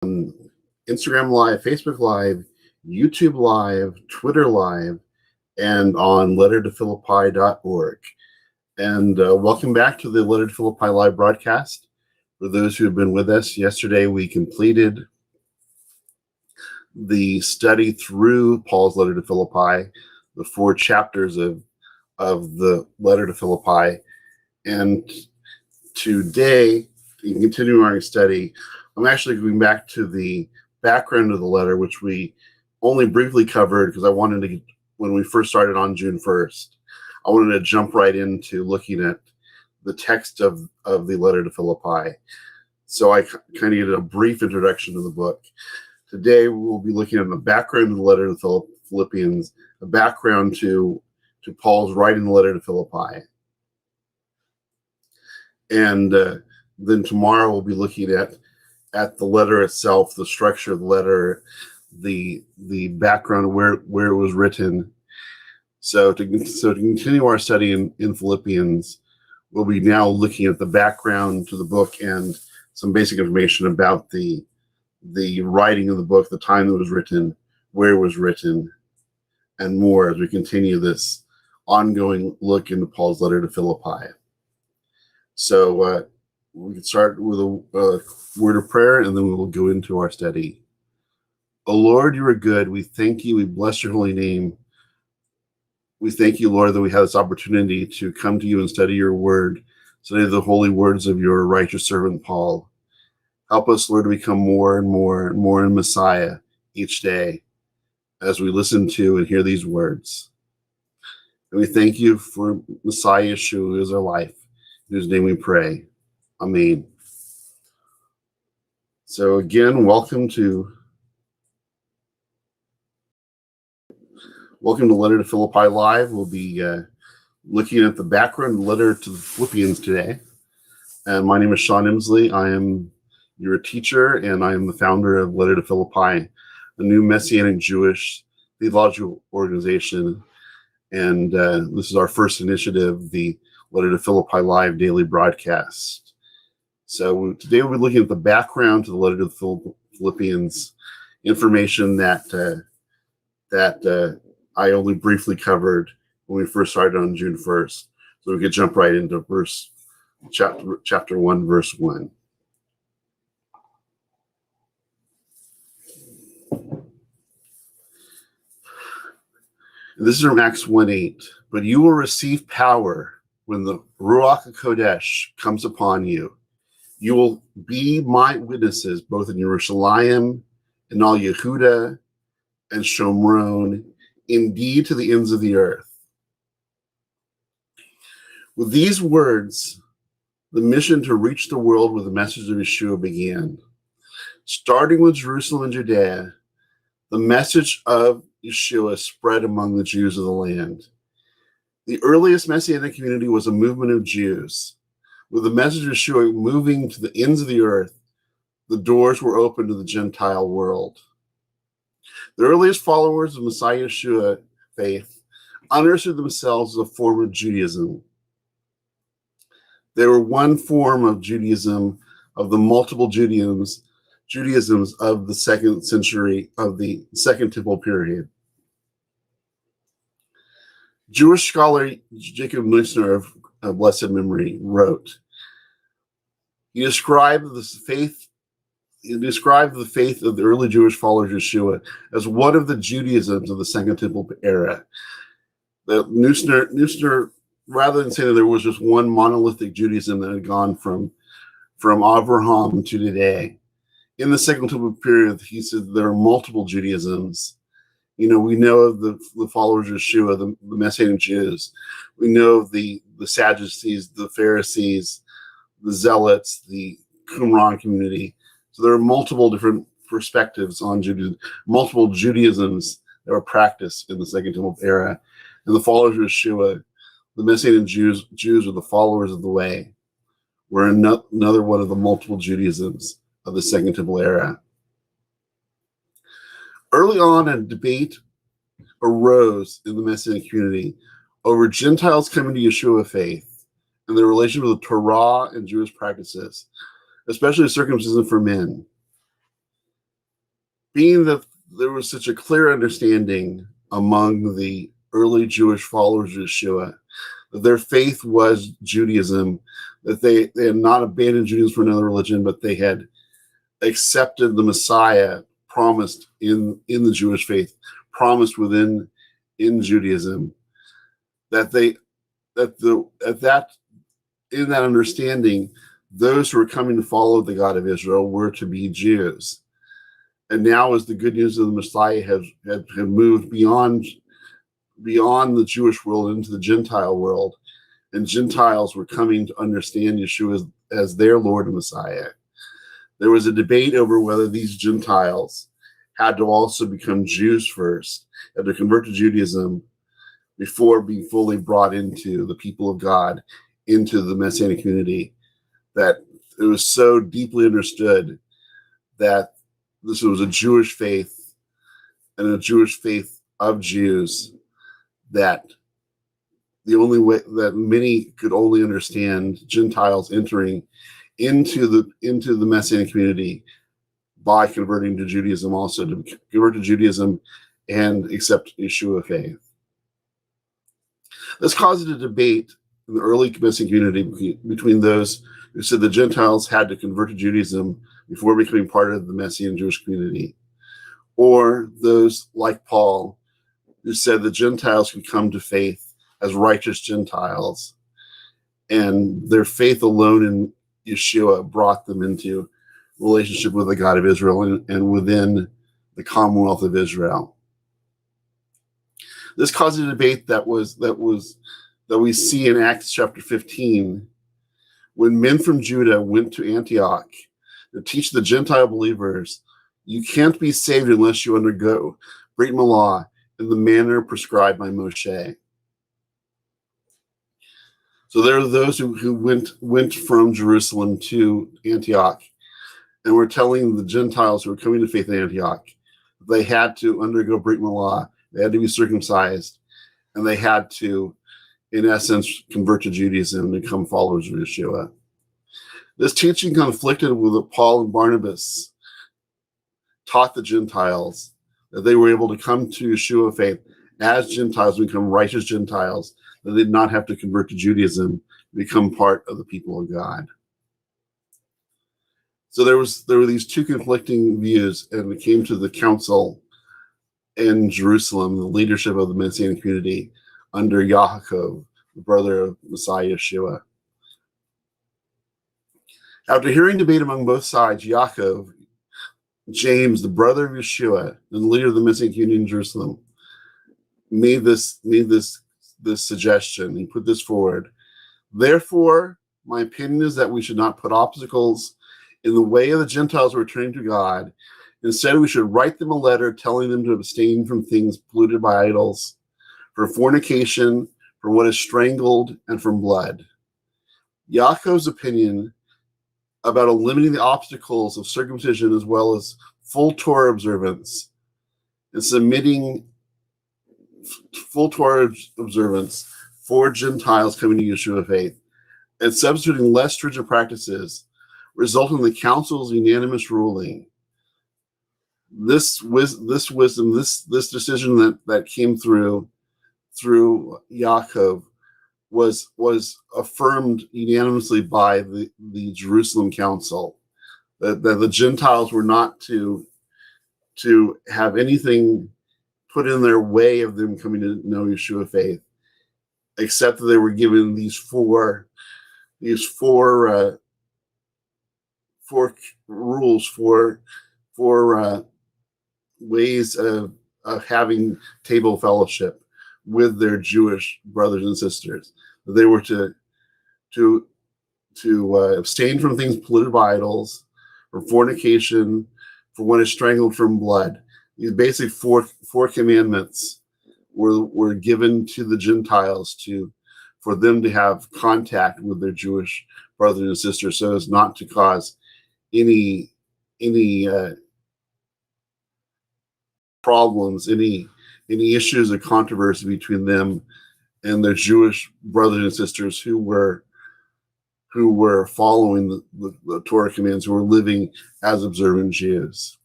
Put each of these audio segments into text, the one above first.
on Instagram Live, Facebook Live, YouTube Live, Twitter Live, and on lettertophilippi.org. And welcome back to the Letter to Philippi Live broadcast. For those who have been with us, yesterday we completed the study through Paul's letter to Philippi, the 4 chapters of the letter to Philippi. And today, in continuing our study, I'm actually going back to the background of the letter, which we only briefly covered because I wanted to, when we first started on June 1st, I wanted to jump right into looking at the text of the letter to Philippi. So I kind of did a brief introduction to the book. Today we'll be looking at the background of the letter to Philippians, a background to Paul's writing the letter to Philippi. And then tomorrow we'll be looking at the letter itself, the structure of the letter, the background of where it was written. So to continue our study in Philippians, we'll be now looking at the background to the book and some basic information about the writing of the book, the time that it was written, where it was written, and more as we continue this ongoing look into Paul's letter to Philippi. So we can start with a word of prayer, and then we will go into our study. O Lord, you are good. We thank you. We bless your holy name. We thank you, Lord, that we have this opportunity to come to you and study your word, study the holy words of your righteous servant Paul. Help us, Lord, to become more and more and more in Messiah each day as we listen to and hear these words. And we thank you for Messiah Yeshua, who is our life, in whose name we pray. Amen. So again, welcome to Letter to Philippi Live. We'll be looking at the background of the letter to the Philippians today. And my name is Sean Imsley. I am your teacher, and I am the founder of Letter to Philippi, a new Messianic Jewish theological organization. And this is our first initiative, the Letter to Philippi Live daily broadcast. So today we'll be looking at the background to the letter to the Philippians, information that I only briefly covered when we first started on June 1st. So we could jump right into chapter 1, verse 1. This is from Acts 1:8. But you will receive power when the Ruach HaKodesh comes upon you. You will be my witnesses both in Jerusalem and all Yehuda and Shomron, indeed to the ends of the earth. With these words, the mission to reach the world with the message of Yeshua began. Starting with Jerusalem and Judea, the message of Yeshua spread among the Jews of the land. The earliest Messianic community was a movement of Jews. With the message of Yeshua moving to the ends of the earth, the doors were open to the Gentile world. The earliest followers of Messiah Yeshua faith understood themselves as a form of Judaism. They were one form of Judaism, of the multiple Judaisms of the 2nd century of the Second Temple period. Jewish scholar Jacob Neusner of blessed memory wrote, he described the faith of the early Jewish followers of Yeshua as one of the Judaisms of the Second Temple era. That Neusner, rather than saying that there was just one monolithic Judaism that had gone from Abraham to today, in the Second Temple period, he said there are multiple Judaisms. You know, we know of the followers of Yeshua, the Messianic Jews. We know of the Sadducees, the Pharisees, the Zealots, the Qumran community. So there are multiple different perspectives on Judaism, multiple Judaisms that were practiced in the Second Temple era. And the followers of Yeshua, the Messianic Jews are the followers of the way, were another one of the multiple Judaisms of the Second Temple era. Early on, a debate arose in the Messianic community over Gentiles coming to Yeshua faith and their relation with the Torah and Jewish practices, especially circumcision for men. being that there was such a clear understanding among the early Jewish followers of Yeshua that their faith was Judaism, that they had not abandoned Judaism for another religion, but they had accepted the Messiah promised in the Jewish faith, promised in Judaism, that they that the at that in that understanding, those who were coming to follow the God of Israel were to be Jews. And now, as the good news of the Messiah have moved beyond the Jewish world into the Gentile world, and Gentiles were coming to understand Yeshua as their Lord and Messiah, there was a debate over whether these Gentiles had to also become Jews first, had to convert to Judaism before being fully brought into the people of God, into the Messianic community, that it was so deeply understood that this was a Jewish faith and a Jewish faith of Jews, that the only way that many could only understand Gentiles entering into the Messianic community by converting to Judaism, also to convert to Judaism and accept Yeshua faith. This caused a debate in the early Messianic community between those who said the Gentiles had to convert to Judaism before becoming part of the Messianic Jewish community, or those like Paul who said the Gentiles could come to faith as righteous Gentiles, and their faith alone in Yeshua brought them into relationship with the God of Israel and within the Commonwealth of Israel. This caused a debate that we see in Acts chapter 15, when men from Judah went to Antioch to teach the Gentile believers, you can't be saved unless you undergo Brit Milah in the manner prescribed by Moshe. So there are those who went from Jerusalem to Antioch and were telling the Gentiles who were coming to faith in Antioch they had to undergo Brit Milah, they had to be circumcised, and they had to, in essence, convert to Judaism and become followers of Yeshua. This teaching conflicted with what Paul and Barnabas taught the Gentiles, that they were able to come to Yeshua faith as Gentiles, become righteous Gentiles, that they did not have to convert to Judaism, become part of the people of God. So there were these two conflicting views, and it came to the council in Jerusalem, the leadership of the Messianic community under Yaakov, the brother of Messiah Yeshua. After hearing debate among both sides, Yaakov, James, the brother of Yeshua, and the leader of the Messianic community in Jerusalem, made this suggestion. He put this forward. Therefore, my opinion is that we should not put obstacles in the way of the Gentiles returning to God. Instead, we should write them a letter telling them to abstain from things polluted by idols, for fornication, for what is strangled, and from blood. Yaakov's opinion about eliminating the obstacles of circumcision as well as full Torah observance and submitting full Torah observance for Gentiles coming to Yeshua faith and substituting less stringent practices resulted in the council's unanimous ruling. This wisdom, this decision that came through Yaakov was affirmed unanimously by the Jerusalem Council, that the Gentiles were not to have anything put in their way of them coming to know Yeshua faith, except that they were given these four rules, four ways of having table fellowship with their Jewish brothers and sisters. They were to abstain from things polluted by idols, from fornication, from what is strangled, from blood. These basic four commandments were given to the Gentiles for them to have contact with their Jewish brothers and sisters, so as not to cause any problems, any issues of controversy between them and their Jewish brothers and sisters who were following the Torah commands, who were living as observant Jews.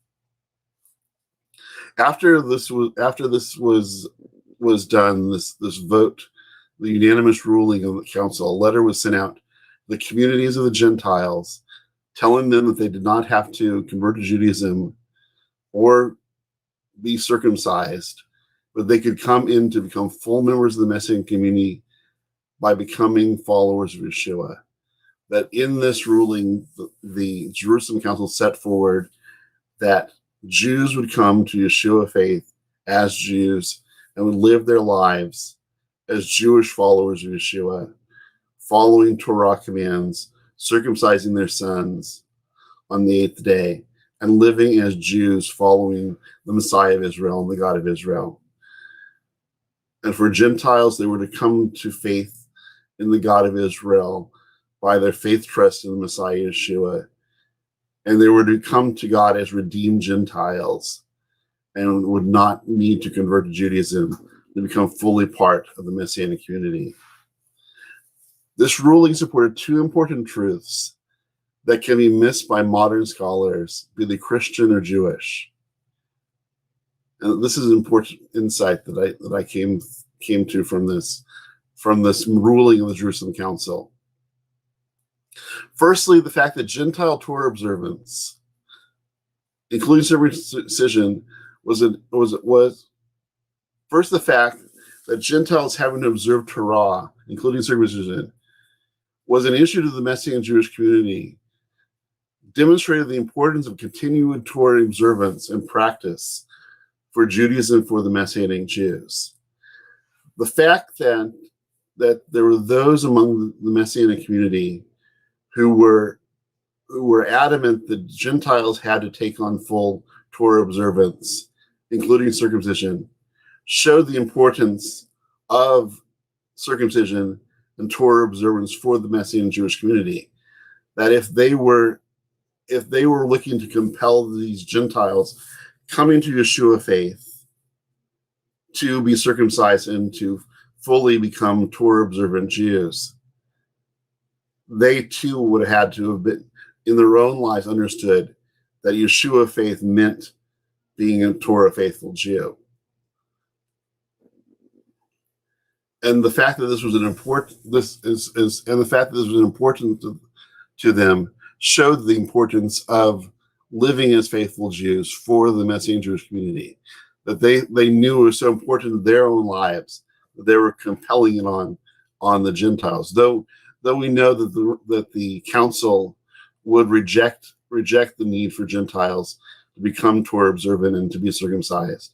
After this was done, this vote, the unanimous ruling of the council, a letter was sent out to the communities of the Gentiles, telling them that they did not have to convert to Judaism or be circumcised, but they could come in to become full members of the Messianic community by becoming followers of Yeshua. That in this ruling, the Jerusalem Council set forward that Jews would come to Yeshua faith as Jews and would live their lives as Jewish followers of Yeshua, following Torah commands, circumcising their sons on the 8th day, and living as Jews following the Messiah of Israel and the God of Israel. And for Gentiles, they were to come to faith in the God of Israel by their faith trust in the Messiah Yeshua. And they were to come to God as redeemed Gentiles and would not need to convert to Judaism to become fully part of the Messianic community. This ruling supported two important truths that can be missed by modern scholars, be they Christian or Jewish. And this is an important insight that I came to from this ruling of the Jerusalem Council. Firstly, the fact that Gentile Torah observance, including circumcision, was first the fact that Gentiles having to observe Torah, including circumcision, was an issue to the Messianic Jewish community, demonstrated the importance of continued Torah observance and practice for Judaism for the Messianic Jews. The fact that there were those among the Messianic community who were adamant that Gentiles had to take on full Torah observance, including circumcision, showed the importance of circumcision and Torah observance for the Messianic Jewish community. That if they were looking to compel these Gentiles coming to Yeshua faith to be circumcised and to fully become Torah observant Jews, they too would have had to have been, in their own lives, understood that Yeshua faith meant being a Torah faithful Jew. And the fact that this was important to them showed the importance of living as faithful Jews for the Messianic Jewish community. That they knew it was so important in their own lives that they were compelling it on the Gentiles. Though we know that the council would reject the need for Gentiles to become Torah observant and to be circumcised.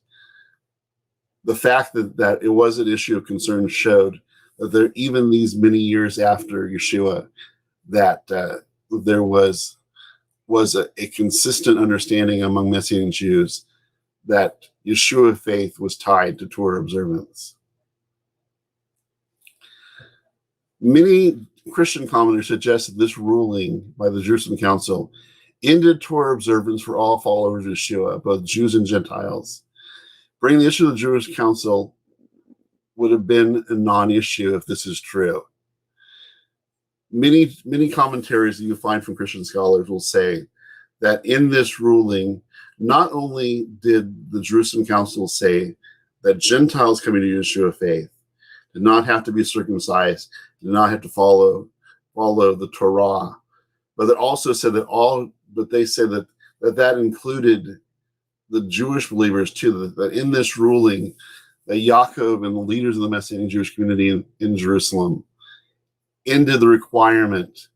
The fact that it was an issue of concern showed that even these many years after Yeshua, that there was a consistent understanding among Messianic Jews that Yeshua faith was tied to Torah observance. Many Christian commenters suggest that this ruling by the Jerusalem Council ended Torah observance for all followers of Yeshua, both Jews and Gentiles. Bringing the issue to the Jewish Council would have been a non-issue if this is true. Many commentaries that you find from Christian scholars will say that in this ruling, not only did the Jerusalem Council say that Gentiles coming to Yeshua faith did not have to be circumcised, did not have to follow the Torah, but it also said they said that included the Jewish believers too, that in this ruling, that Yaakov and the leaders of the Messianic Jewish community in Jerusalem ended the requirement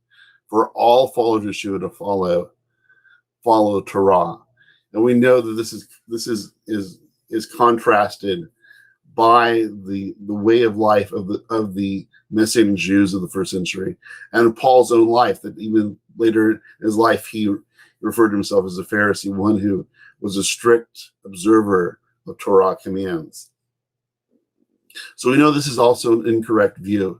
for all followers of Yeshua to follow Torah. And we know that this is contrasted by the way of life of the Messianic Jews of the first century, and Paul's own life, that even later in his life he referred to himself as a Pharisee, one who was a strict observer of Torah commands. So we know this is also an incorrect view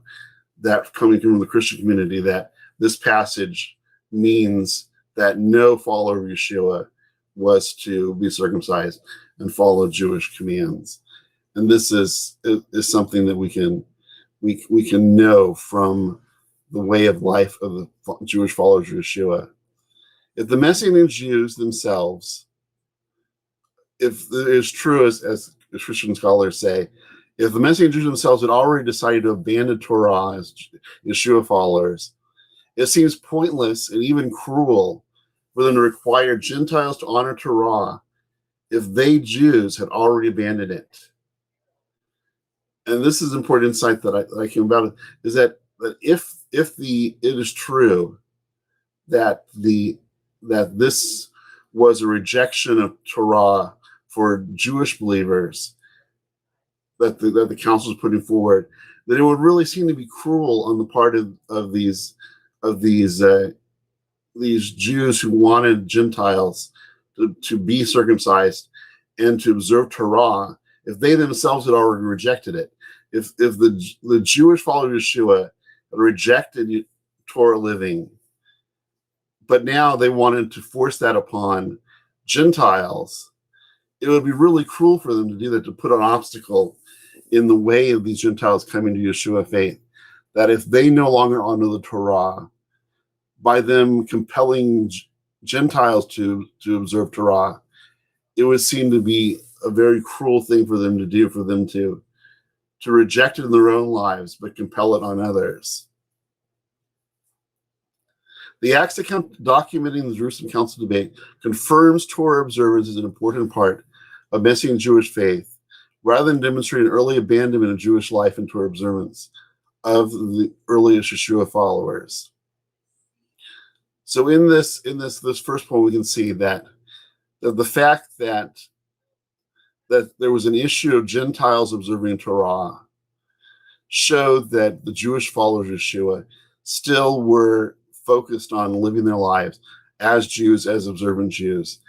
that coming from the Christian community, that this passage means that no follower of Yeshua was to be circumcised and follow Jewish commands. And this is something that we can know from the way of life of the Jewish followers of Yeshua. If the Messianic Jews themselves if it is true, as Christian scholars say, if the Messianic Jews themselves had already decided to abandon Torah as Yeshua followers, it seems pointless and even cruel for them to require Gentiles to honor Torah if they, Jews, had already abandoned it. And this is important insight that I came about, is that if it is true that this was a rejection of Torah for Jewish believers that the council is putting forward, then it would really seem to be cruel on the part of these Jews who wanted Gentiles to be circumcised and to observe Torah if they themselves had already rejected it. If the Jewish followers of Yeshua had rejected Torah living, but now they wanted to force that upon Gentiles, it would be really cruel for them to do that, to put an obstacle in the way of these Gentiles coming to Yeshua faith. That if they no longer honor the Torah, by them compelling Gentiles to observe Torah, it would seem to be a very cruel thing for them to do, for them to reject it in their own lives, but compel it on others. The Acts account documenting the Jerusalem Council debate confirms Torah observance as an important part of Messianic Jewish faith, rather than demonstrating early abandonment of Jewish life and Torah observance of the earliest Yeshua followers. So in this first point, we can see that the fact that there was an issue of Gentiles observing Torah showed that the Jewish followers of Yeshua still were focused on living their lives as Jews, as observant Jews.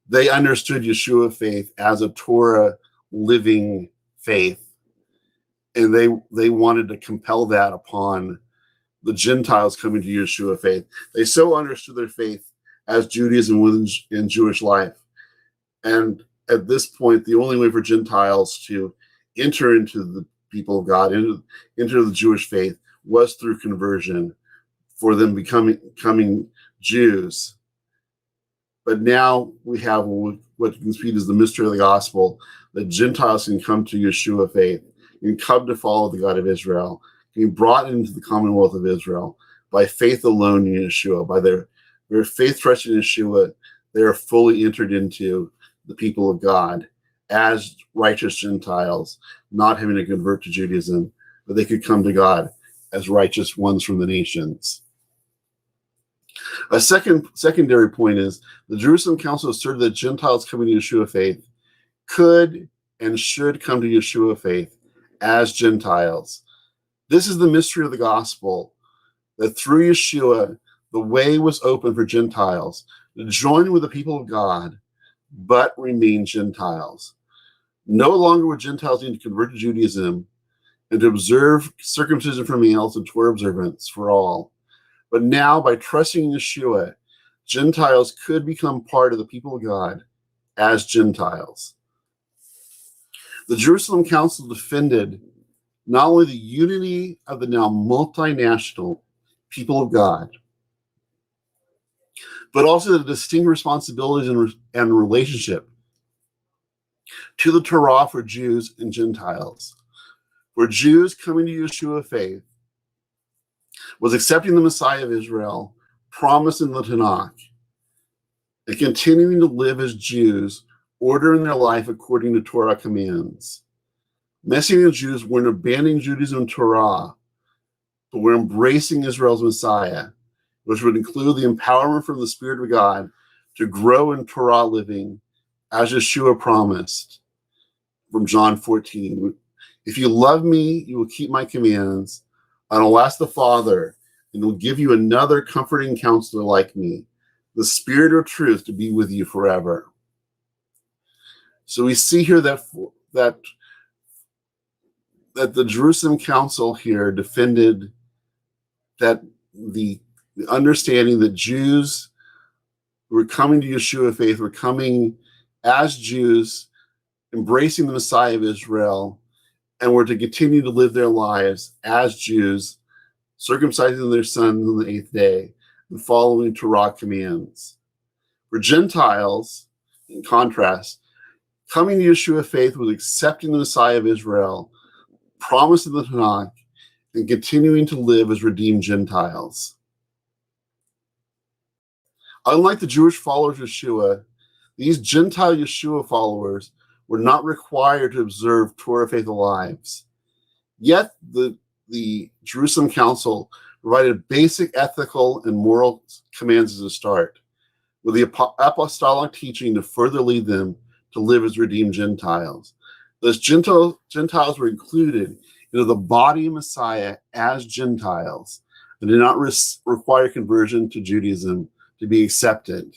They understood Yeshua faith as a Torah living faith, and they wanted to compel that upon the Gentiles coming to Yeshua faith. They so understood their faith as Judaism within Jewish life. And at this point, the only way for Gentiles to enter into the people of God, into the Jewish faith, was through conversion, for them becoming Jews. But now we have what you can speak as the mystery of the gospel, that Gentiles can come to Yeshua faith, can come to follow the God of Israel, can be brought into the commonwealth of Israel by faith alone in Yeshua. By their faith trust in Yeshua, they are fully entered into the people of God as righteous Gentiles, not having to convert to Judaism, but they could come to God as righteous ones from the nations. A secondary point is the Jerusalem Council asserted that Gentiles coming to Yeshua faith could and should come to Yeshua faith as Gentiles. This is the mystery of the gospel, that through Yeshua, the way was open for Gentiles to join with the people of God, but remain Gentiles. No longer would Gentiles need to convert to Judaism and to observe circumcision for males and Torah observance for all. But now, by trusting in Yeshua, Gentiles could become part of the people of God as Gentiles. The Jerusalem Council defended not only the unity of the now multinational people of God, but also the distinct responsibilities and relationship to the Torah for Jews and Gentiles. For Jews coming to Yeshua faith was accepting the Messiah of Israel, promised in the Tanakh, and continuing to live as Jews, ordering their life according to Torah commands. Messianic Jews weren't abandoning Judaism and Torah, but were embracing Israel's Messiah, which would include the empowerment from the Spirit of God to grow in Torah living, as Yeshua promised from John 14. If you love me, you will keep my commands, and I'll ask the Father, and will give you another comforting counselor like me, the Spirit of truth, to be with you forever. So we see here that the Jerusalem Council here defended that the understanding that Jews who were coming to Yeshua faith were coming as Jews, embracing the Messiah of Israel, and were to continue to live their lives as Jews, circumcising their sons on the 8th day, and following Torah commands. For Gentiles, in contrast, Coming to Yeshua faith was accepting the Messiah of Israel, promised in the Tanakh, and continuing to live as redeemed Gentiles. Unlike the Jewish followers of Yeshua, these Gentile Yeshua followers were not required to observe Torah faithful lives. Yet the Jerusalem Council provided basic ethical and moral commands as a start, with the apostolic teaching to further lead them to live as redeemed Gentiles. Those Gentiles were included into the body of Messiah as Gentiles and did not require conversion to Judaism to be accepted.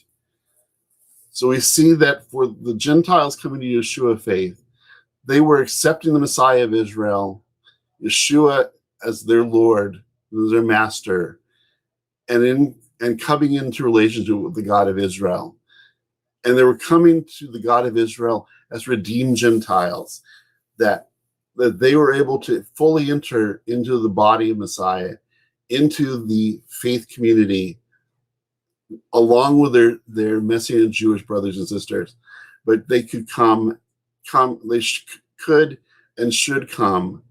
So we see that for the Gentiles coming to Yeshua faith, they were accepting the Messiah of Israel, Yeshua as their Lord, as their master, and coming into relationship with the God of Israel. And they were coming to the God of Israel as redeemed Gentiles, that they were able to fully enter into the body of Messiah, into the faith community, along with their Messianic Jewish brothers and sisters. But they could could and should come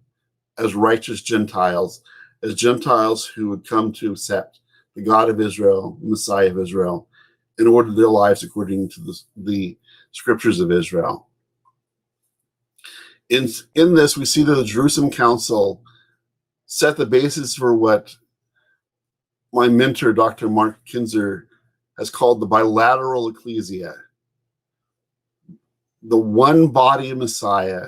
as righteous Gentiles, as Gentiles who would come to accept the God of Israel, the Messiah of Israel, and order their lives according to the scriptures of Israel. In this, we see that the Jerusalem Council set the basis for what my mentor, Dr. Mark Kinzer, has called the bilateral ecclesia, the one body of Messiah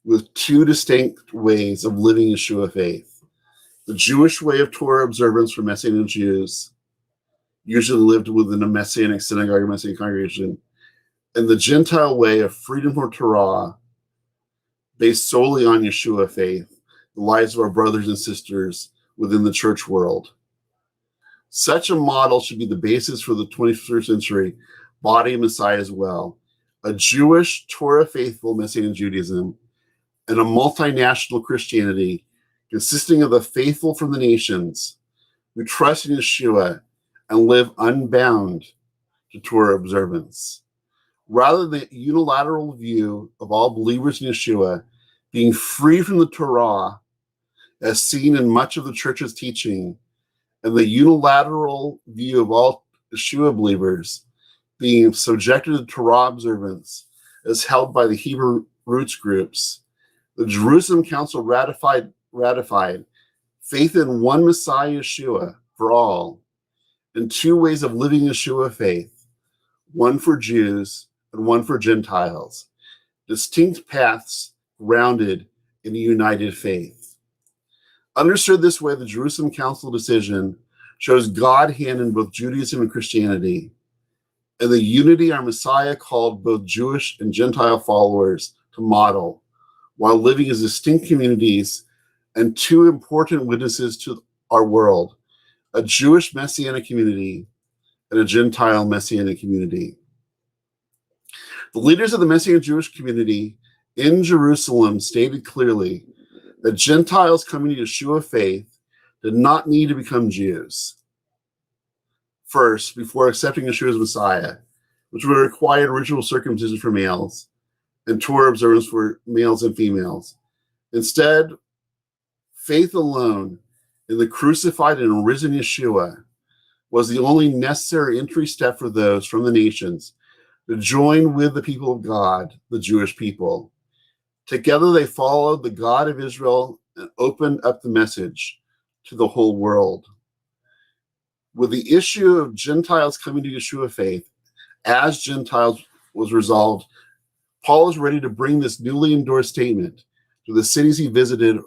with two distinct ways of living Yeshua faith. The Jewish way of Torah observance for Messianic Jews, usually lived within a Messianic synagogue or Messianic congregation, and the Gentile way of freedom from Torah, based solely on Yeshua faith, the lives of our brothers and sisters within the church world. Such a model should be the basis for the 21st century body of Messiah as well. A Jewish Torah faithful Messianic Judaism and a multinational Christianity consisting of the faithful from the nations who trust in Yeshua and live unbound to Torah observance. Rather than the unilateral view of all believers in Yeshua being free from the Torah, as seen in much of the church's teaching, and the unilateral view of all Yeshua believers being subjected to Torah observance as held by the Hebrew roots groups, the Jerusalem Council ratified faith in one Messiah, Yeshua, for all, and two ways of living Yeshua faith, one for Jews and one for Gentiles, distinct paths grounded in a united faith. Understood this way, the Jerusalem Council decision shows God hand in both Judaism and Christianity, and the unity our Messiah called both Jewish and Gentile followers to model, while living as distinct communities and two important witnesses to our world, a Jewish Messianic community and a Gentile Messianic community. The leaders of the Messianic Jewish community in Jerusalem stated clearly that Gentiles coming to Yeshua faith did not need to become Jews first before accepting Yeshua as Messiah, which would require ritual circumcision for males and Torah observance for males and females. Instead, faith alone in the crucified and risen Yeshua was the only necessary entry step for those from the nations to join with the people of God, the Jewish people. Together they followed the God of Israel and opened up the message to the whole world. With the issue of Gentiles coming to Yeshua faith as Gentiles was resolved, Paul is ready to bring this newly endorsed statement to the cities he visited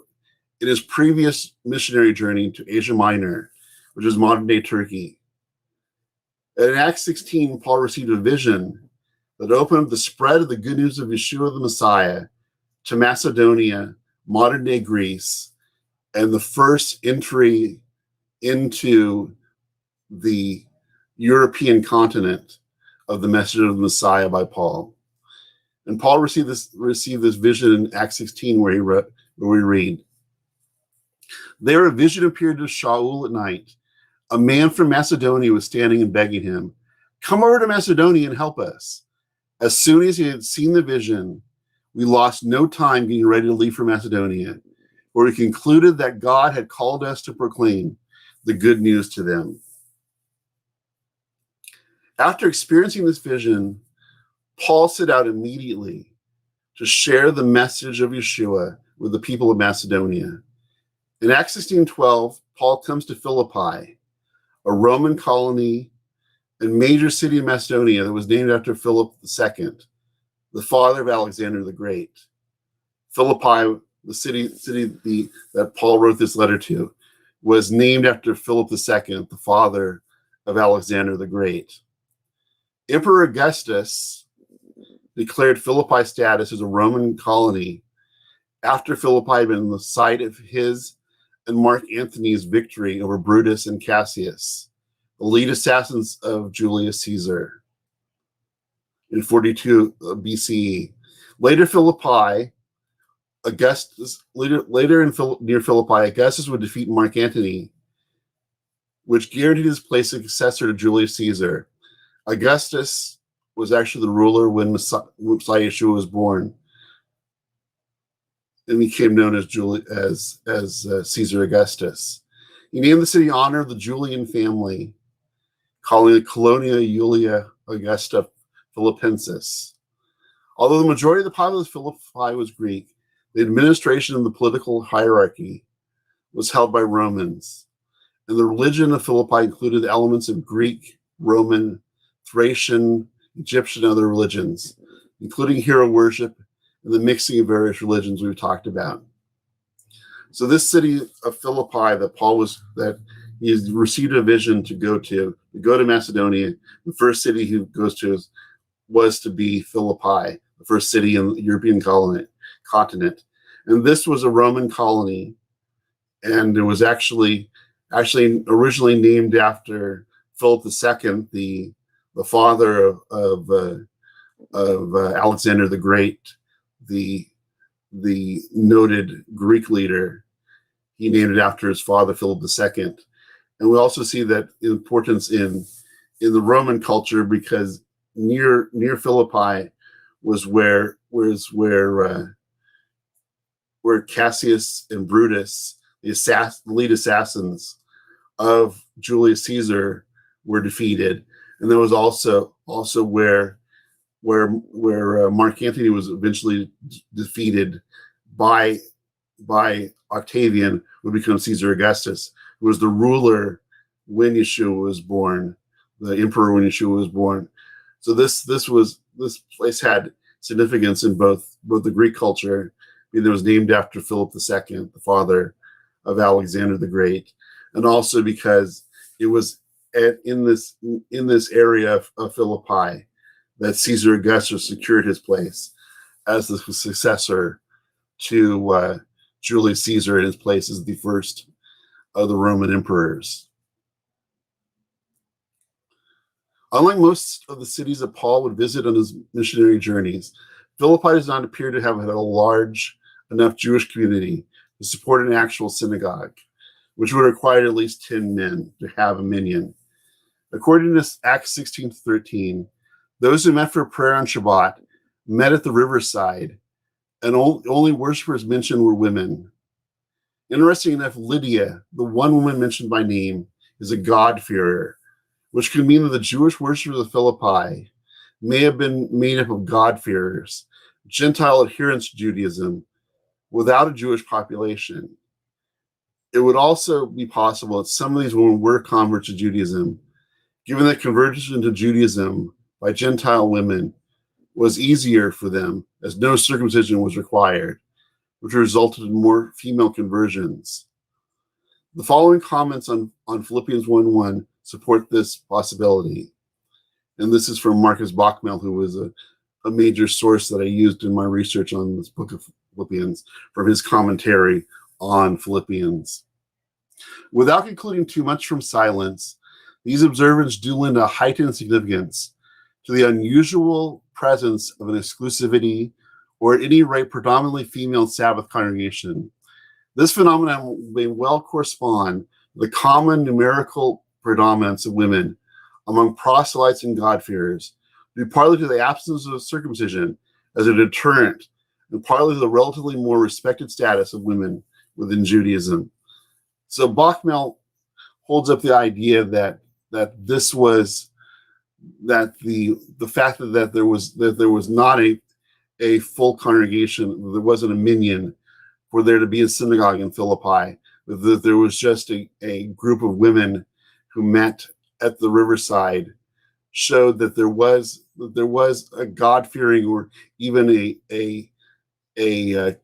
in his previous missionary journey to Asia Minor, which is modern-day Turkey. In Acts 16, Paul received a vision that opened up the spread of the good news of Yeshua the Messiah to Macedonia, modern-day Greece, and the first entry into the European continent of the message of the Messiah by Paul. And Paul received this vision in Acts 16, where we read, "There a vision appeared to Shaul at night. A man from Macedonia was standing and begging him, 'Come over to Macedonia and help us.' As soon as he had seen the vision, we lost no time getting ready to leave for Macedonia, where we concluded that God had called us to proclaim the good news to them. After experiencing this vision, Paul set out immediately to share the message of Yeshua with the people of Macedonia. In Acts 16:12, Paul comes to Philippi, a Roman colony and major city of Macedonia that was named after Philip II, the father of Alexander the Great. Philippi, the city that Paul wrote this letter to, was named after Philip II, the father of Alexander the Great. Emperor Augustus declared Philippi's status as a Roman colony after Philippi had been the site of his and Mark Antony's victory over Brutus and Cassius, the lead assassins of Julius Caesar, in 42 BCE. Later, near Philippi, Augustus would defeat Mark Antony, which guaranteed his place as successor to Julius Caesar. Augustus was actually the ruler when Messiah Yeshua was born, and became known as Caesar Augustus. He named the city in honor of the Julian family, calling it Colonia Julia Augusta Philippensis. Although the majority of the populace of Philippi was Greek, the administration and the political hierarchy was held by Romans, and the religion of Philippi included elements of Greek, Roman, Thracian, Egyptian, and other religions, including hero worship and the mixing of various religions we've talked about. So this city of Philippi that he received a vision to go to Macedonia. The first city he goes to was to be Philippi, the first city in the European continent. And this was a Roman colony, and it was actually originally named after Philip II, the father of Alexander the Great, the noted Greek leader. He named it after his father, Philip II. And we also see that importance in the Roman culture, because near Philippi was where Cassius and Brutus, the lead assassins of Julius Caesar, were defeated, and there was also where Mark Antony was eventually defeated by Octavian, who would become Caesar Augustus, who was the ruler when Yeshua was born, the emperor when Yeshua was born. So this place had significance in both the Greek culture. It was named after Philip II, the father of Alexander the Great, and also because it was in this area of Philippi that Caesar Augustus secured his place as the successor to Julius Caesar, in his place as the first of the Roman emperors. Unlike most of the cities that Paul would visit on his missionary journeys, Philippi does not appear to have had a large enough Jewish community to support an actual synagogue, which would require at least 10 men to have a minyan. According to Acts 16:13, those who met for prayer on Shabbat met at the riverside, and only worshipers mentioned were women. Interesting enough, Lydia, the one woman mentioned by name, is a God-fearer, which could mean that the Jewish worshippers of Philippi may have been made up of God-fearers, Gentile adherents to Judaism, without a Jewish population. It would also be possible that some of these women were converts to Judaism, given that conversion to Judaism by Gentile women was easier for them, as no circumcision was required, which resulted in more female conversions. The following comments on Philippians 1:1 support this possibility. And this is from Marcus Bachmel, who was a major source that I used in my research on this book of Philippians, from his commentary on Philippians. Without concluding too much from silence, these observances do lend a heightened significance to the unusual presence of an exclusivity, or at any rate predominantly female Sabbath congregation. This phenomenon may well correspond to the common numerical predominance of women among proselytes and God-fearers, due partly to the absence of circumcision as a deterrent, and partly to the relatively more respected status of women within Judaism. So Bachmel holds up the idea that this was that the fact that there was not a full congregation, there wasn't a minyan for there to be a synagogue in Philippi, that there was just a group of women who met at the riverside, showed that there was a God-fearing or even a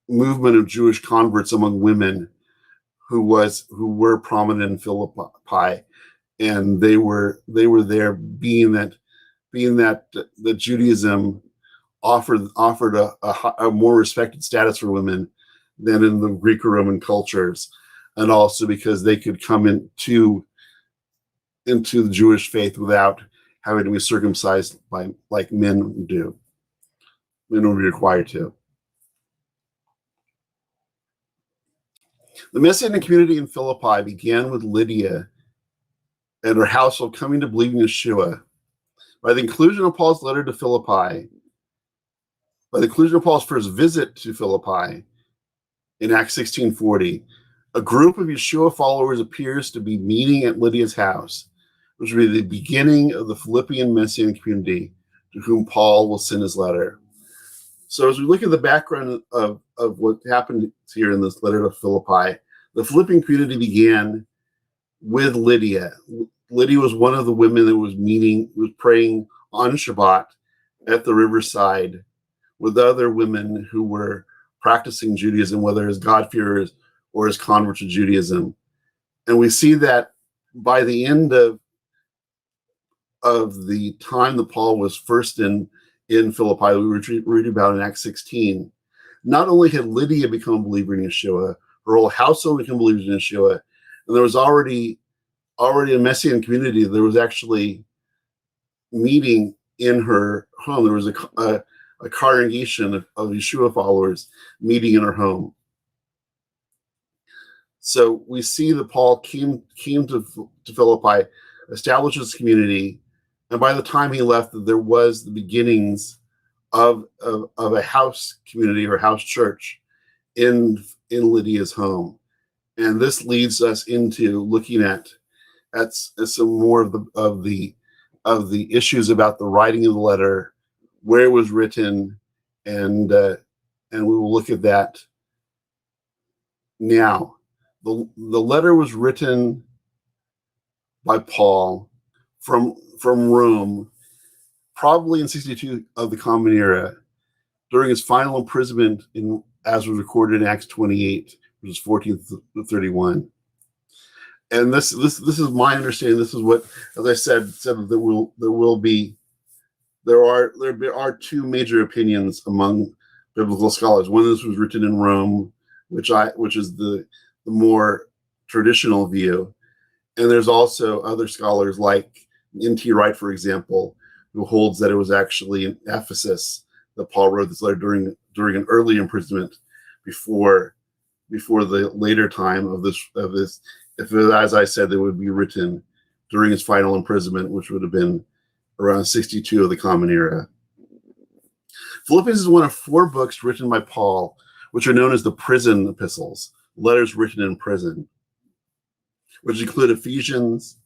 movement of Jewish converts among women who were prominent in Philippi, and they were there, being that Judaism offered a more respected status for women than in the Greco-Roman cultures, and also because they could come into the Jewish faith without having to be circumcised like men do. Men would be required to. The Messianic community in Philippi began with Lydia and her household coming to believe in Yeshua. By the inclusion of Paul's letter to Philippi, by the inclusion of Paul's first visit to Philippi in Acts 16:40, a group of Yeshua followers appears to be meeting at Lydia's house, which will be the beginning of the Philippian Messianic community to whom Paul will send his letter. So as we look at the background of what happened here in this letter to Philippi, the Philippian community began with Lydia. Lydia was one of the women that was praying on Shabbat at the riverside with other women who were practicing Judaism, whether as God-fearers or as converts to Judaism. And we see that by the end of the time that Paul was first in Philippi, we read about in Acts 16, not only had Lydia become a believer in Yeshua, her whole household became believers in Yeshua, and there was already a Messianic community. There was actually meeting in her home. There was a congregation of Yeshua followers meeting in her home. So we see that Paul came to Philippi, established this community, and by the time he left, there was the beginnings of a house community or house church in Lydia's home. And this leads us into looking at some more of the issues about the writing of the letter, where it was written, and we will look at that now. The letter was written by Paul from Rome, probably in 62 of the Common Era, during his final imprisonment, as was recorded in Acts 28, verses 14 to 31. And this is my understanding. This is what, as I said that there are two major opinions among biblical scholars. One, this was written in Rome, which is the more traditional view, and there's also other scholars like N.T. Wright, for example, who holds that it was actually in Ephesus that Paul wrote this letter during an early imprisonment before the later time of this. If, as I said, it would be written during his final imprisonment, which would have been around 62 of the Common Era. Philippians is one of 4 books written by Paul, which are known as the prison epistles, letters written in prison, which include Ephesians,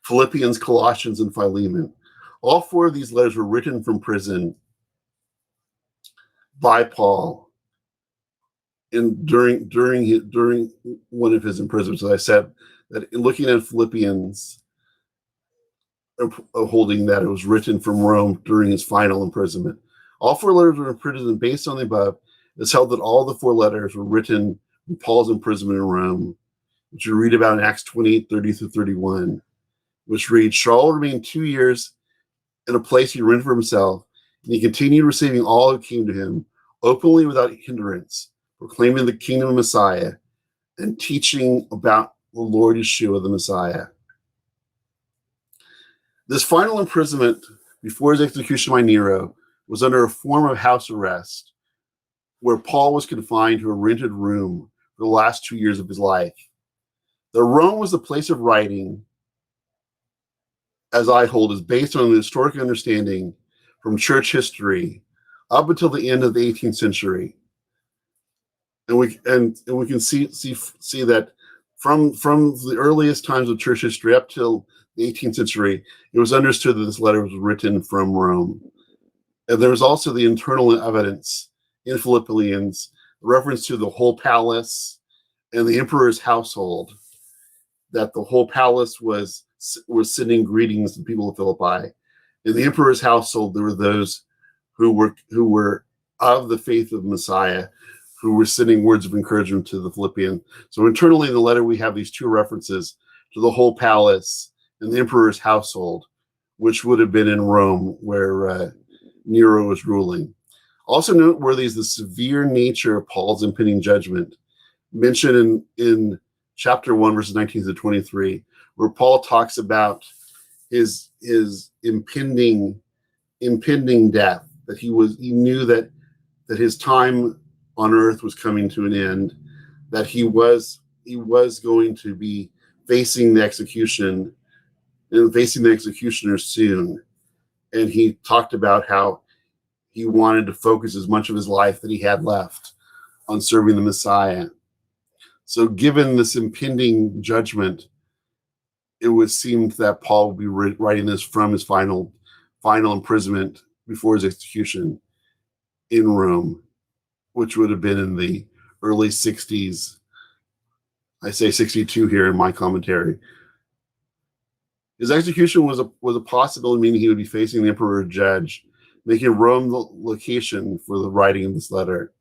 Philippians, Colossians, and Philemon. All 4 of these letters were written from by Paul during one of his imprisonments. As I said, that looking at Philippians, holding that it was written from Rome during his final imprisonment. All 4 letters were imprisoned, and based on the above, it's held that all the 4 letters were written in Paul's imprisonment in Rome, which you read about in Acts 28, 30 through 31, which reads, Saul remained 2 years in a place he rented for himself, and he continued receiving all who came to him, openly without hindrance, proclaiming the kingdom of Messiah and teaching about the Lord Yeshua, the Messiah. This final imprisonment before his execution by Nero was under a form of house arrest, where Paul was confined to a rented room for the last 2 years of his life. The Rome was the place of writing, as I hold, is based on the historic understanding from church history up until the end of the 18th century. And we can see that from the earliest times of church history up till the 18th century, it was understood that this letter was written from Rome. And there was also the internal evidence in Philippians, reference to the whole palace and the emperor's household, that the whole palace was sending greetings to the people of Philippi. In the emperor's household, there were those who were of the faith of Messiah, who were sending words of encouragement to the Philippians. So internally in the letter, we have these two references to the whole palace and the emperor's household, which would have been in Rome, where Nero was ruling. Also noteworthy is the severe nature of Paul's impending judgment, mentioned in chapter 1, verses 19 to 23, where Paul talks about his impending death, that he knew that his time on earth was coming to an end, that he was going to be facing the execution and facing the executioner soon. And he talked about how he wanted to focus as much of his life that he had left on serving the Messiah. So given this impending judgment, it would seem that Paul would be writing this from his final imprisonment before his execution in Rome, which would have been in the early 60s. I say 62 here in my commentary. His execution was a possibility, meaning he would be facing the emperor or judge, making Rome the location for the writing of this letter.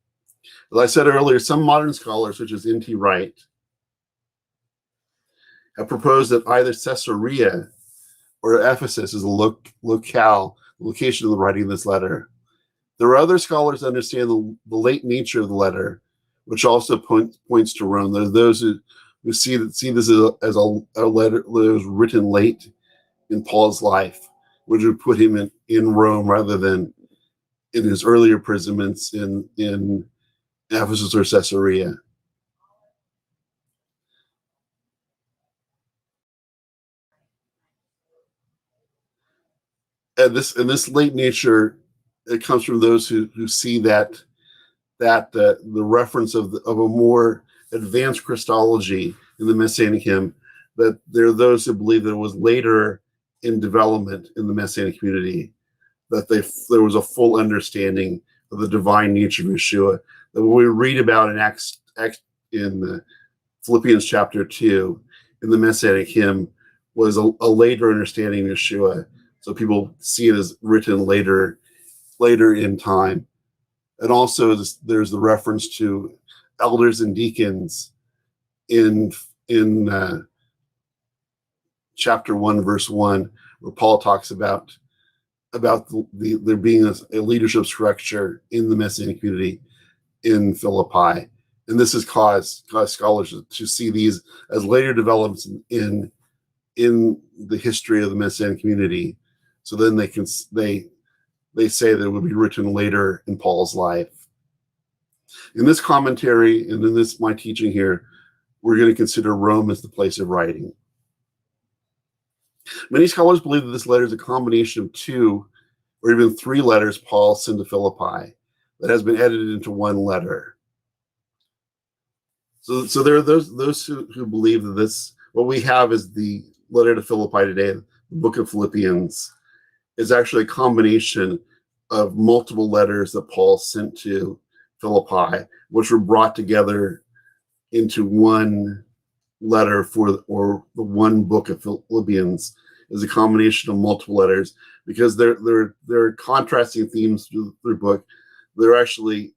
As I said earlier, some modern scholars, such as N.T. Wright, have proposed that either Caesarea or Ephesus is the location of the writing of this letter. There are other scholars that understand the late nature of the letter, which also points to Rome. There are those who see this as a letter that was written late in Paul's life, which would put him in Rome rather than in his earlier imprisonments in Ephesus or Caesarea. And this late nature, it comes from those who see that the reference of a more advanced Christology in the Messianic hymn, that there are those who believe that it was later in development in the Messianic community, that there was a full understanding of the divine nature of Yeshua. That when we read about in Philippians chapter 2, in the Messianic hymn, was a later understanding of Yeshua. So people see it as written later in time. And also there's the reference to elders and deacons in chapter 1, verse 1, where Paul talks about there being a leadership structure in the Messianic community in Philippi. And this has caused scholars to see these as later developments in the history of the Messianic community. So then they say that it would be written later in Paul's life. In this commentary and in my teaching here, we're going to consider Rome as the place of writing. Many scholars believe that this letter is a combination of 2 or even 3 letters Paul sent to Philippi that has been edited into one letter. So there are those who believe that what we have is the letter to Philippi today, the book of Philippians, is actually a combination of multiple letters that Paul sent to Philippi, which were brought together into one letter or the one book of Philippians, is a combination of multiple letters, because there are contrasting themes through the book. They're actually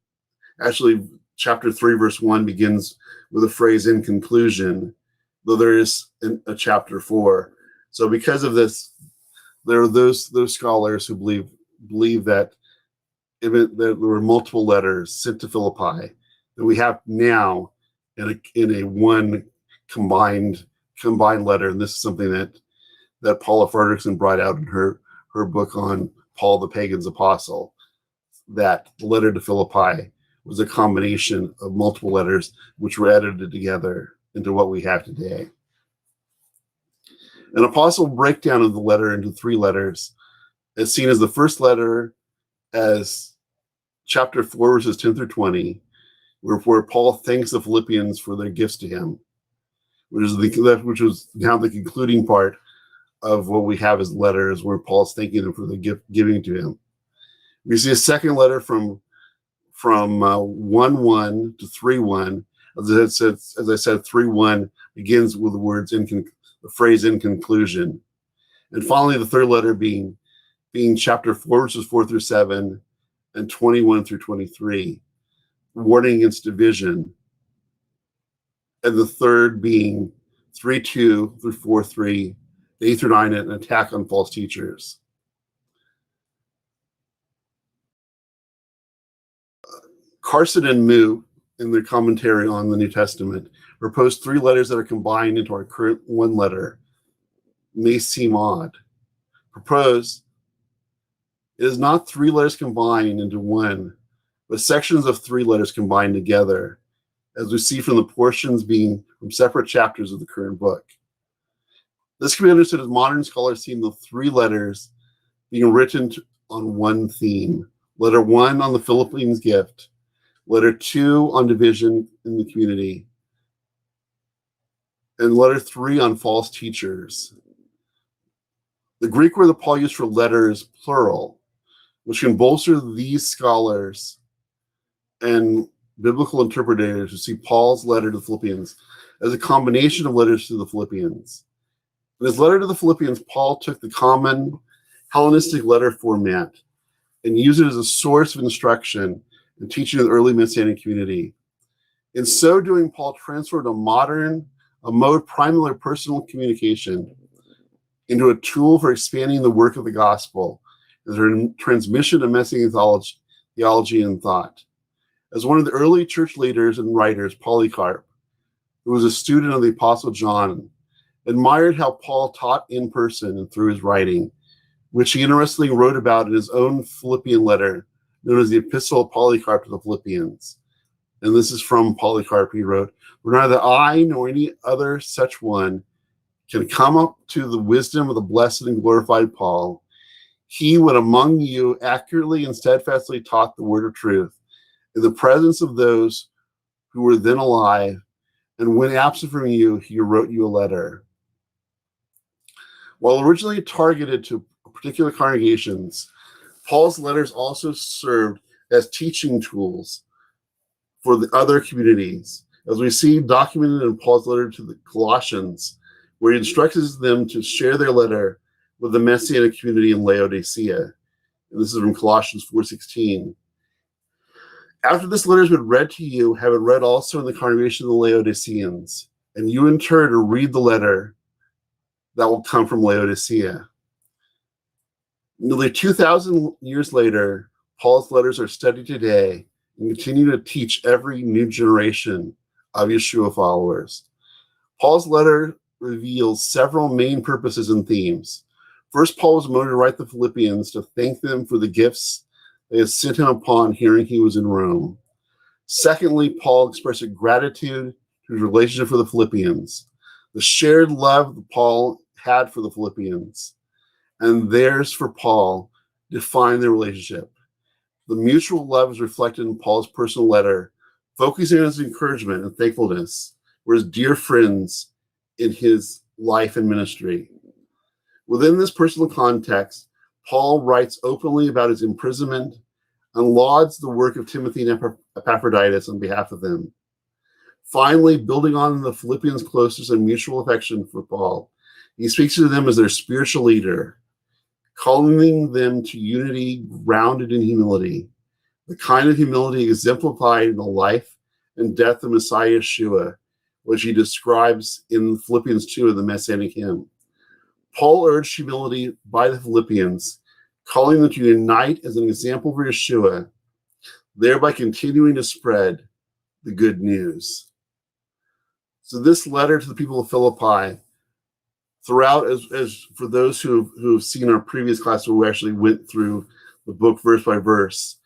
chapter 3 verse 1 begins with a phrase "in conclusion," though there is a chapter 4. So because of this, there are those scholars who believe that there were multiple letters sent to Philippi that we have now in a one combined letter. And this is something that Paula Fredrickson brought out in her book on Paul the Pagan's Apostle, that the letter to Philippi was a combination of multiple letters which were edited together into what we have today. An apostle breakdown of the letter into 3 letters is seen as the first letter as chapter 4, verses 10 through 20, where Paul thanks the Philippians for their gifts to him, which was now the concluding part of what we have as letters, where Paul's thanking them for the gift giving to him. We see a second letter from 1:1 to 3:1. As I said, 3:1 begins with the phrase "in conclusion," and finally the third letter being chapter 4, verses 4 through 7, and 21 through 23, warning against division, and the third being 3:2 through 4:3, 8 through 9, an attack on false teachers. Carson and Moo, in their commentary on the New Testament, proposed 3 letters that are combined into our current 1 letter. May seem odd. Propose it is not 3 letters combined into 1, but sections of 3 letters combined together, as we see from the portions being from separate chapters of the current book. This can be understood as modern scholars seeing the 3 letters being written on one theme. Letter 1 on the Philippians gift, letter 2 on division in the community, and letter 3 on false teachers. The Greek word that Paul used for letter is plural, which can bolster these scholars and biblical interpreters who see Paul's letter to the Philippians as a combination of letters to the Philippians. In his letter to the Philippians, Paul took the common Hellenistic letter format and used it as a source of instruction and teaching of the early Messianic community. In so doing, Paul transferred a mode primarily of personal communication into a tool for expanding the work of the gospel as a transmission of Messianic theology and thought. As one of the early church leaders and writers, Polycarp, who was a student of the Apostle John, admired how Paul taught in person and through his writing, which he interestingly wrote about in his own Philippian letter, known as the Epistle of Polycarp to the Philippians. And this is from Polycarp. He wrote, "For neither I nor any other such one can come up to the wisdom of the blessed and glorified Paul. He, when among you, accurately and steadfastly taught the word of truth in the presence of those who were then alive, and when absent from you, he wrote you a letter." While originally targeted to particular congregations, Paul's letters also served as teaching tools for the other communities, as we see documented in Paul's letter to the Colossians, where he instructs them to share their letter with the Messianic community in Laodicea. And this is from Colossians 4:16. "After this letter has been read to you, have it read also in the congregation of the Laodiceans, and you in turn to read the letter that will come from Laodicea." Nearly 2,000 years later, Paul's letters are studied today and continue to teach every new generation of Yeshua followers. Paul's letter reveals several main purposes and themes. First, Paul was motivated to write the Philippians to thank them for the gifts they had sent him upon hearing he was in Rome. Secondly, Paul expressed gratitude to his relationship for the Philippians, the shared love that Paul had for the Philippians, and theirs for Paul defined their relationship. The mutual love is reflected in Paul's personal letter, focusing on his encouragement and thankfulness for his dear friends in his life and ministry. Within this personal context, Paul writes openly about his imprisonment and lauds the work of Timothy and Epaphroditus on behalf of them. Finally, building on the Philippians' closeness and mutual affection for Paul, he speaks to them as their spiritual leader, calling them to unity grounded in humility, the kind of humility exemplified in the life and death of Messiah Yeshua, which he describes in Philippians 2 of the Messianic hymn. Paul urged humility by the Philippians, calling them to unite as an example for Yeshua, thereby continuing to spread the good news. So this letter to the people of Philippi, throughout, as for those who have seen our previous class where we actually went through the book verse by verse,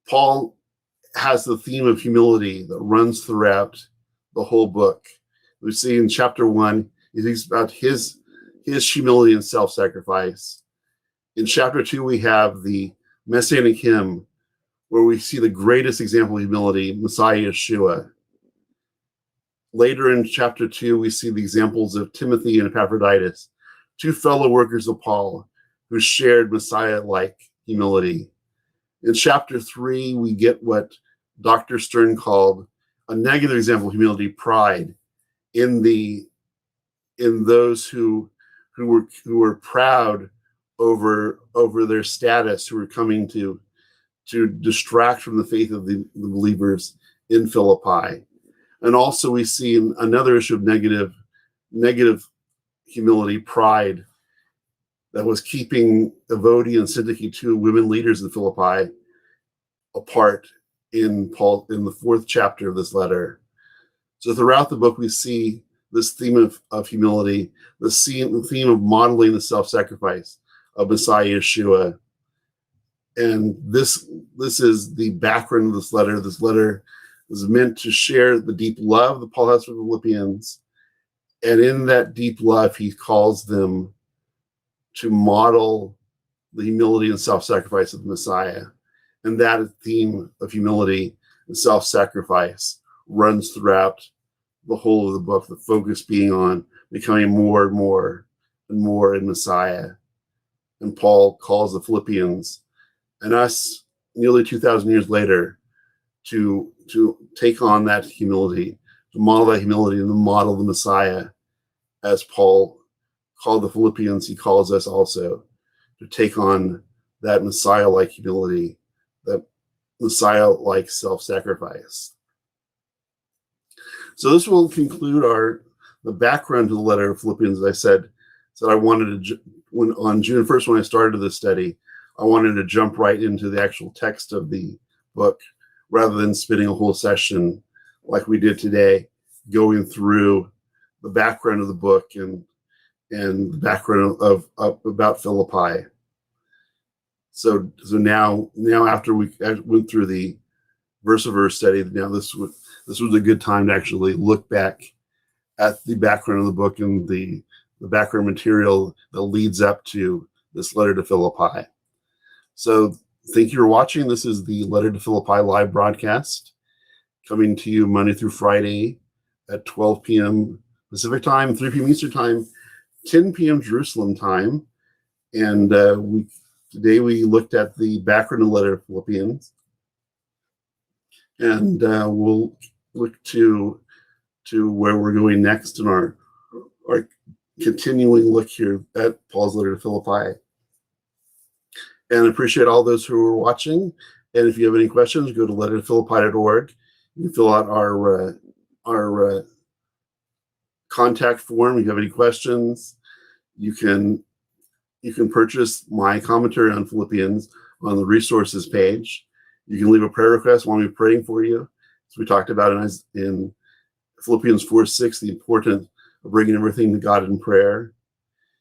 Paul has the theme of humility that runs throughout the whole book. We see in chapter 1, he thinks about his his humility and self-sacrifice. In chapter 2, we have the Messianic hymn, where we see the greatest example of humility, Messiah Yeshua. Later in chapter 2, we see the examples of Timothy and Epaphroditus, two fellow workers of Paul who shared Messiah-like humility. In chapter 3, we get what Dr. Stern called a negative example of humility, pride, in those who were proud over their status, who were coming to distract from the faith of the believers in Philippi. And also we see another issue of negative humility, pride, that was keeping Evodia and Syntyche, two women leaders in Philippi, apart in the 4th chapter of this letter. So throughout the book, we see this theme of humility, the theme of modeling the self-sacrifice of Messiah Yeshua. And this is the background of this letter. This letter is meant to share the deep love that Paul has for the Philippians. And in that deep love, he calls them to model the humility and self-sacrifice of the Messiah. And that theme of humility and self-sacrifice runs throughout the whole of the book, the focus being on becoming more and more and more in Messiah. And Paul calls the Philippians and us nearly 2,000 years later to take on that humility, to model that humility and to model the Messiah. As Paul called the Philippians, he calls us also to take on that Messiah-like humility, that Messiah-like self-sacrifice. So this will conclude the background to the letter of Philippians. As I said I wanted to, on June 1st, when I started this study, I wanted to jump right into the actual text of the book rather than spending a whole session like we did today, going through the background of the book and the background of about Philippi. So now after we went through the verse-to-verse study, now this was a good time to actually look back at the background of the book and the background material that leads up to this letter to Philippi. So thank you for watching. This is the Letter to Philippi live broadcast, coming to you Monday through Friday at 12 p.m. Pacific time, 3 p.m. Eastern time, 10 p.m. Jerusalem time. And today we looked at the background of the letter of Philippians. And we'll look to where we're going next in our continuing look here at Paul's letter to Philippi. And I appreciate all those who are watching. And if you have any questions, go to lettertophilippi.org. You can fill out our contact form. If you have any questions, you can purchase my commentary on Philippians on the resources page. You can leave a prayer request while we're praying for you. As we talked about in Philippians 4:6, the importance of bringing everything to God in prayer.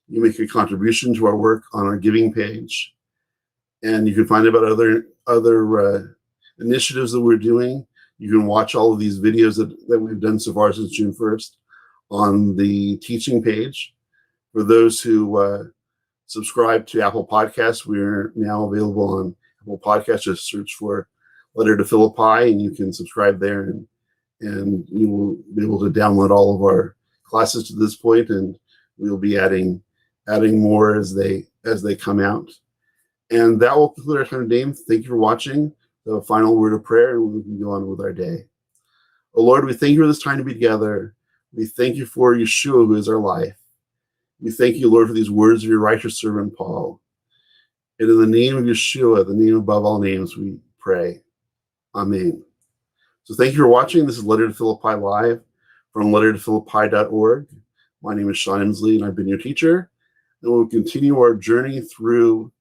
You make a contribution to our work on our giving page. And you can find out about other initiatives that we're doing. You can watch all of these videos that we've done so far since June 1st on the teaching page. For those who subscribe to Apple Podcasts, we're now available on Apple Podcasts. Just search for Letter to Philippi, and you can subscribe there, and you will be able to download all of our classes to this point, and we'll be adding more as they come out. And that will conclude our time today. Thank you for watching. The final word of prayer, and we can go on with our day. Oh Lord, we thank you for this time to be together. We thank you for Yeshua, who is our life. We thank you, Lord, for these words of your righteous servant Paul. And in the name of Yeshua, the name above all names, we pray. Amen. So thank you for watching. This is Letter to Philippi Live from lettertophilippi.org. My name is Sean Emsley, and I've been your teacher. And we'll continue our journey through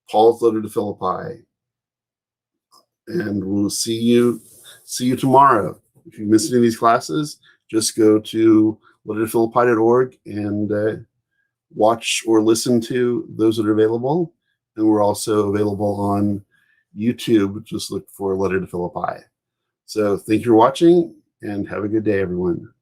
Paul's letter to Philippi. And we'll see you tomorrow. If you missed any of these classes, just go to lettertophilippi.org and watch or listen to those that are available. And we're also available on YouTube. Just look for Letter to Philippi. So thank you for watching, and have a good day, everyone.